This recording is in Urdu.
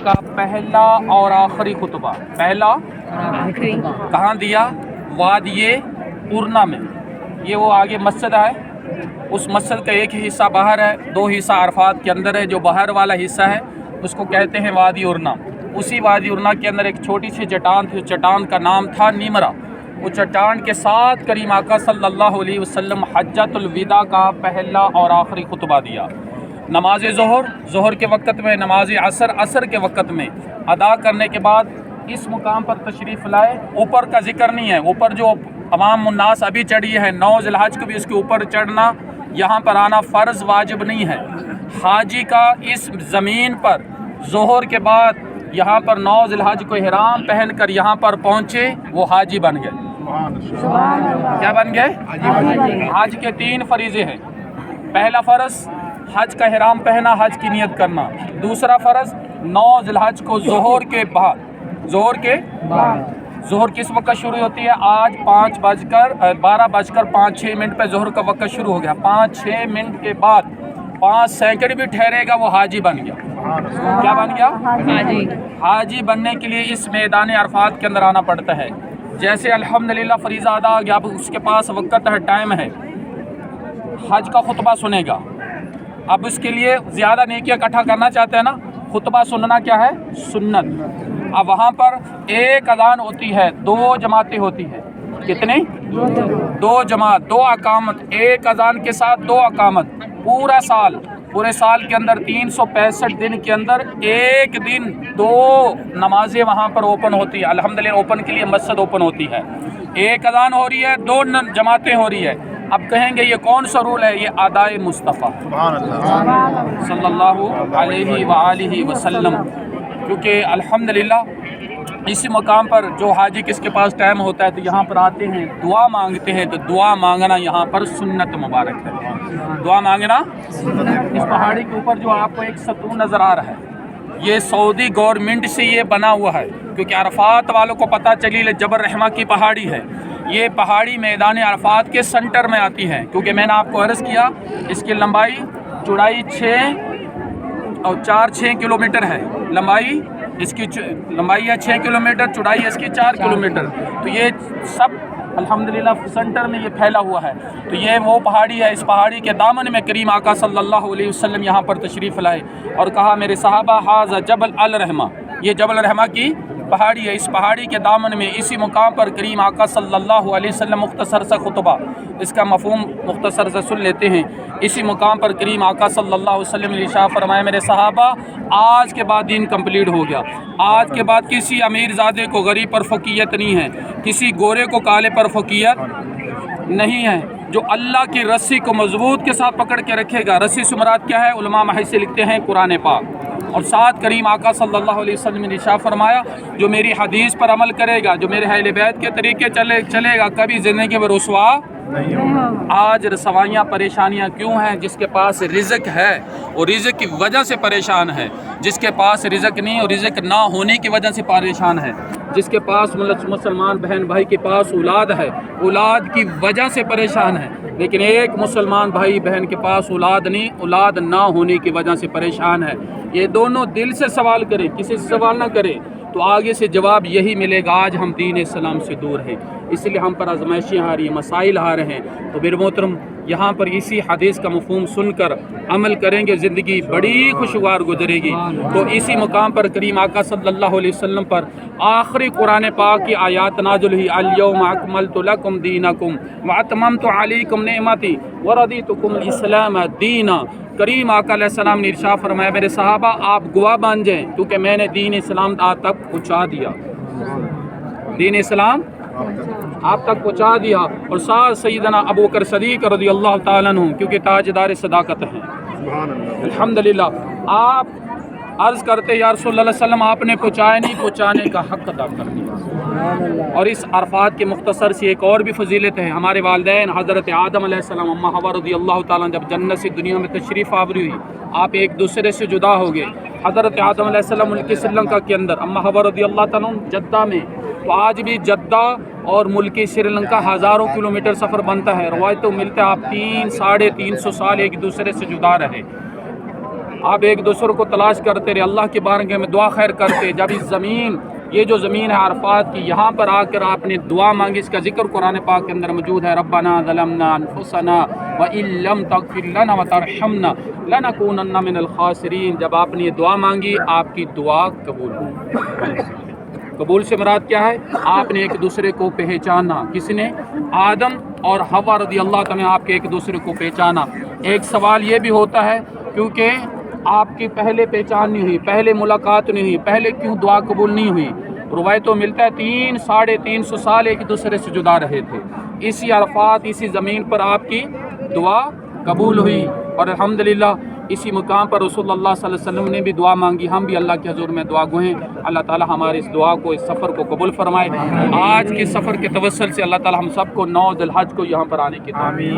کا پہلا اور آخری خطبہ، پہلا کہاں دیا؟ وادی پورنا میں۔ یہ وہ آگے مسجد ہے، اس مسجد کا ایک حصہ باہر ہے، دو حصہ عرفات کے اندر ہے۔ جو باہر والا حصہ ہے اس کو کہتے ہیں وادی ارنا۔ اسی وادی ارنا کے اندر ایک چھوٹی سی چٹان تھی، چٹان کا نام تھا نیمرا۔ وہ چٹان کے ساتھ کریم آقا صلی اللہ علیہ وسلم حجۃ الوداع کا پہلا اور آخری خطبہ دیا۔ نماز ظہر کے وقت میں، نماز عصر کے وقت میں ادا کرنے کے بعد اس مقام پر تشریف لائے۔ اوپر کا ذکر نہیں ہے، اوپر جو عوام الناس ابھی چڑھی ہے، 9 ذی الحج کو بھی اس کے اوپر چڑھنا، یہاں پر آنا فرض واجب نہیں ہے۔ حاجی کا اس زمین پر ظہر کے بعد یہاں پر 9 ذی الحج کو احرام پہن کر یہاں پر پہنچے، وہ حاجی بن گئے۔ کیا بن گئے؟ حج کے 3 فریضے ہیں۔ پہلا فرض حج کا احرام پہنا، حج کی نیت کرنا۔ دوسرا فرض 9 ذی الحج کو ظہر کے بعد، ظہر کس وقت شروع ہوتی ہے؟ آج 12:05 پہ ظہر کا وقت شروع ہو گیا۔ 5-6 منٹ کے بعد 5 سیکنڈ بھی ٹھہرے گا، وہ حاجی بن گیا۔ کیا بن گیا؟ حاجی بننے کے لیے اس میدان عرفات کے اندر آنا پڑتا ہے۔ جیسے الحمدللہ فریضہ ادا ہو گیا، اب اس کے پاس وقت ہے، ٹائم ہے، حج کا خطبہ سنے گا۔ اب اس کے لیے زیادہ نیکیاں اکٹھا کرنا چاہتے ہیں نا، خطبہ سننا کیا ہے؟ سنت۔ اب وہاں پر ایک اذان ہوتی ہے، 2 جماعتیں ہوتی ہیں۔ کتنی؟ 2 جماعت، 2 اقامت، ایک اذان کے ساتھ 2 اقامت۔ پورے سال کے اندر 365 دن کے اندر ایک دن 2 نمازیں وہاں پر اوپن ہوتی ہیں۔ الحمدللہ اوپن کے لیے مسجد اوپن ہوتی ہے۔ ایک اذان ہو رہی ہے، 2 جماعتیں ہو رہی ہے۔ اب کہیں گے یہ کون سا رول ہے؟ یہ ادائے مصطفیٰ صلی اللہ علیہ وآلہ وسلم، کیونکہ الحمدللہ اسی مقام پر جو حاجی کس کے پاس ٹائم ہوتا ہے تو یہاں پر آتے ہیں، دعا مانگتے ہیں، تو دعا مانگنا یہاں پر سنت مبارک ہے۔ دعا مانگنا، اس پہاڑی کے اوپر جو آپ کو ایک ستون نظر آ رہا ہے، یہ سعودی گورنمنٹ سے یہ بنا ہوا ہے، کیونکہ عرفات والوں کو پتہ چلی جبل رحمہ کی پہاڑی ہے۔ یہ پہاڑی میدان عرفات کے سنٹر میں آتی ہے، کیونکہ میں نے آپ کو عرض کیا اس کی لمبائی چوڑائی 6 کلومیٹر ہے۔ لمبائی اس کی لمبائی ہے 6 کلومیٹر، چوڑائی اس کی 4 کلومیٹر۔ تو یہ سب الحمدللہ سنٹر میں یہ پھیلا ہوا ہے۔ تو یہ وہ پہاڑی ہے، اس پہاڑی کے دامن میں کریم آقا صلی اللہ علیہ وسلم یہاں پر تشریف لائے اور کہا میرے صحابہ ھذا جبل الرحمہ، یہ جبل الرحمہ کی پہاڑی ہے۔ اس پہاڑی کے دامن میں اسی مقام پر کریم آقا صلی اللہ علیہ وسلم مختصر سا خطبہ، اس کا مفہوم مختصر سے سن لیتے ہیں۔ اسی مقام پر کریم آقا صلی اللہ علیہ وسلم نے ارشاد فرمایا میرے صحابہ آج کے بعد دین کمپلیٹ ہو گیا۔ آج کے بعد کسی امیر زادے کو غریب پر فوقیت نہیں ہے، کسی گورے کو کالے پر فوقیت نہیں ہے۔ جو اللہ کی رسی کو مضبوط کے ساتھ پکڑ کے رکھے گا، رسی سے مراد کیا ہے؟ علماء محدث سے لکھتے ہیں قرآن پاک۔ اور ساتھ کریم آقا صلی اللہ علیہ وسلم نے ارشاد فرمایا جو میری حدیث پر عمل کرے گا، جو میرے اہل بیت کے طریقے چلے گا، کبھی زندگی میں رسوا نہیں ہوگا۔ آج رسوائیاں پریشانیاں کیوں ہیں؟ جس کے پاس رزق ہے وہ رزق کی وجہ سے پریشان ہے، جس کے پاس رزق نہیں اور رزق نہ ہونے کی وجہ سے پریشان ہے، جس کے پاس مسلمان بہن بھائی کے پاس اولاد ہے، اولاد کی وجہ سے پریشان ہے، لیکن ایک مسلمان بھائی بہن کے پاس اولاد نہیں، اولاد نہ ہونے کی وجہ سے پریشان ہے۔ یہ دونوں دل سے سوال کریں، کسی سے سوال نہ کریں تو آگے سے جواب یہی ملے گا آج ہم دین اسلام سے دور ہیں، اس لیے ہم پر آزمائشیں آ رہی ہیں، مسائل آ رہے ہیں۔ تو میرے محترم یہاں پر اسی حدیث کا مفہوم سن کر عمل کریں گے، زندگی بڑی خوشگوار گزرے گی۔ تو اسی مقام پر کریم آقا صلی اللہ علیہ وسلم پر آخری قرآن پاک کی آیات نازل ہوئی، الیوم اکملت لکم دینکم واتممت علیکم نعمتی ورضیتکم الاسلام دینا۔ کریم آقا علیہ السلام نے ارشاد فرمایا میرے صحابہ آپ گواہ بن جائیں، کیونکہ میں نے دین اسلام آپ تک پہنچا دیا، دین اسلام آپ تک پہنچا دیا۔ اور ساتھ سیدنا ابوبکر صدیق رضی اللہ تعالیٰ عنہ، کیونکہ تاجدار صداقت ہیں الحمدللہ۔ آپ عرض کرتے یا رسول اللہ علیہ وسلم آپ نے پہنچایا نہیں، پہنچانے کا حق ادا کر دیا۔ اور اس عرفات کے مختصر سی ایک اور بھی فضیلت ہے، ہمارے والدین حضرت آدم علیہ السلام، اماں حوا رضی اللہ تعالیٰ عنہ جب جنت سے دنیا میں تشریف آوری ہوئی، آپ ایک دوسرے سے جدا ہو گئے۔ حضرت آدم علیہ السلام ملک سری لنکا کے اندر، اماں حوا رضی اللہ تعالیٰ عنہ جدہ میں، تو آج بھی جدہ اور ملک سری لنکا ہزاروں کلومیٹر سفر بنتا ہے، روایتوں ملتا ہے آپ 300-350 سال ایک دوسرے سے جدا رہے۔ آپ ایک دوسرے کو تلاش کرتے رہے، اللہ کے بارگاہ میں دعا خیر کرتے. جب اس زمین، یہ جو زمین ہے عرفات کی، یہاں پر آ کر آپ نے دعا مانگی، اس کا ذکر قرآن پاک کے اندر موجود ہے. ربنا ظلمنا انفسنا وان لم تغفر لنا وترحمنا لنکونن من الخاسرین. جب آپ نے یہ دعا مانگی، آپ کی دعا قبول ہوئی. قبول سے مراد کیا ہے؟ آپ نے ایک دوسرے کو پہچانا. کس نے؟ آدم اور حوا رضی اللہ تعالیٰ نے آپ کے ایک دوسرے کو پہچانا. ایک سوال یہ بھی ہوتا ہے، کیونکہ آپ کی پہلے پہچان نہیں ہوئی، پہلے ملاقات نہیں ہوئی، پہلے کیوں دعا قبول نہیں ہوئی؟ روایتوں ملتا ہے 300-350 سال ایک دوسرے سے جدا رہے تھے. اسی عرفات، اسی زمین پر آپ کی دعا قبول ہوئی. اور الحمدللہ اسی مقام پر رسول اللہ صلی اللہ علیہ وسلم نے بھی دعا مانگی. ہم بھی اللہ کے حضور میں دعا گو ہیں. اللہ تعالی ہمارے اس دعا کو، اس سفر کو قبول فرمائے. آج کے سفر کے توسل سے اللہ تعالی ہم سب کو 9 ذی الحج کو یہاں پر آنے کی توفیق.